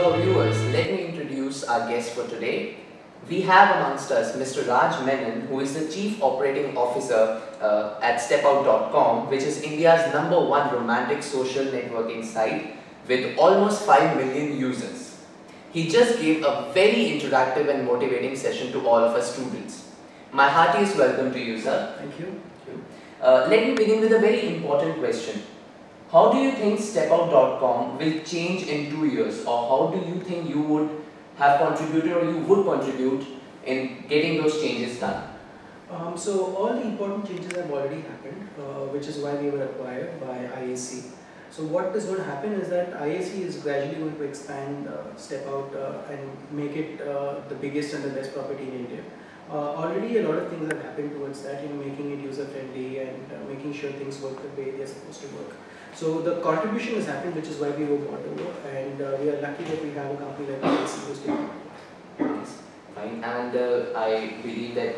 To our viewers, let me introduce our guest for today. We have amongst us Mr. Raj Menon, who is the Chief Operating Officer at StepOut.com, which is India's #1 romantic social networking site with almost 5 million users. He just gave a very interactive and motivating session to all of us students. My heartiest welcome to you, sir. Thank you. Let me begin with a very important question. How do you think StepOut.com will change in 2 years, or how do you think you would have contributed or you would contribute in getting those changes done? So all the important changes have already happened, which is why we were acquired by IAC. So what is going to happen is that IAC is gradually going to expand StepOut and make it the biggest and the best property in India. Already a lot of things have happened towards that, making it user friendly and making sure things work the way they're supposed to work. So the contribution has happened, which is why we were brought over, and we are lucky that we have a company like IAC who's taking it. Nice. Fine. And I believe that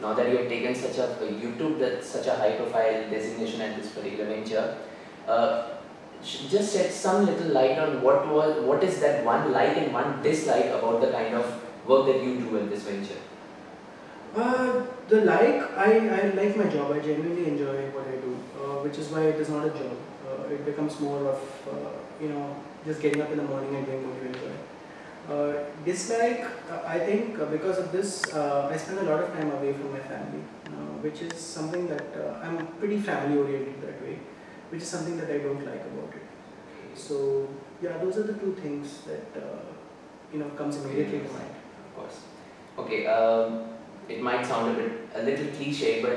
now that you have taken such a YouTube, that's such a high profile designation at this particular venture, just shed some little light on what is that one like and one dislike about the kind of work that you do in this venture. I like my job. I genuinely enjoy what I do, which is why it is not a job. It becomes more of just getting up in the morning and doing what you enjoy. Dislike, I think because of this, I spend a lot of time away from my family, which is something that I'm pretty family oriented that way, which is something that I don't like about it. So yeah, those are the two things that comes immediately to mind. Of course. Okay. It might sound a little cliche, but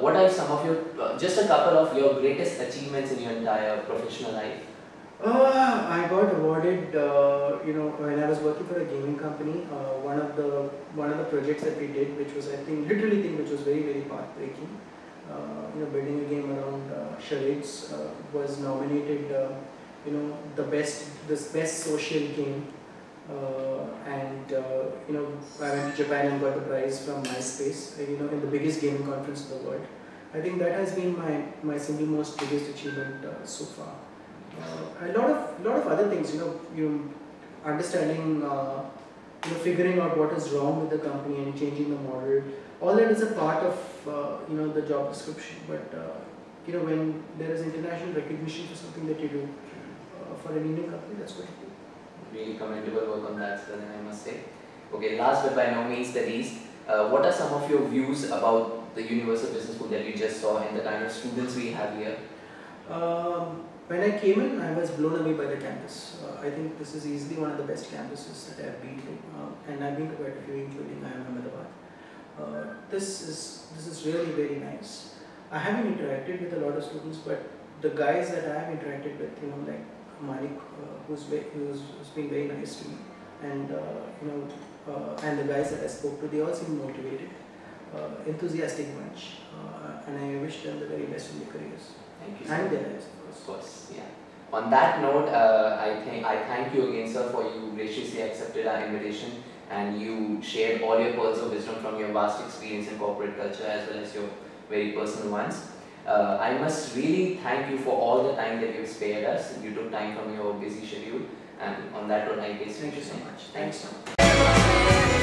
what are some of your, just a couple of your greatest achievements in your entire professional life? I got awarded, when I was working for a gaming company, one of the projects that we did, which was which was very, very path-breaking. Building a game around charades, was nominated, the best social game. I went to Japan and got the prize from MySpace, in the biggest gaming conference in the world. I think that has been my single most biggest achievement so far. A lot of other things, understanding, figuring out what is wrong with the company and changing the model. All that is a part of the job description. But when there is international recognition for something that you do for an Indian company, that's what you do. Really commendable work on that, sir, I must say. Okay, last but by no means the least, what are some of your views about the Universal Business School that you just saw and the kind of students we have here? When I came in, I was blown away by the campus. I think this is easily one of the best campuses that I have been to, and I've been to quite a few, including Ahmedabad. This is really very nice. I haven't interacted with a lot of students, but the guys that I have interacted with, like Manik, who's been very nice to me, and and the guys that I spoke to, they all seem motivated, enthusiastic bunch, and I wish them the very best in their careers. Thank you, and sir. their lives, of course. Yeah. On that note, I thank you again, sir, for you graciously accepted our invitation and you shared all your pearls of wisdom from your vast experience in corporate culture as well as your very personal ones. I must really thank you for all the time that you've spared us. You took time from your busy schedule, and on that note, I guess thank you so much. Thanks so much.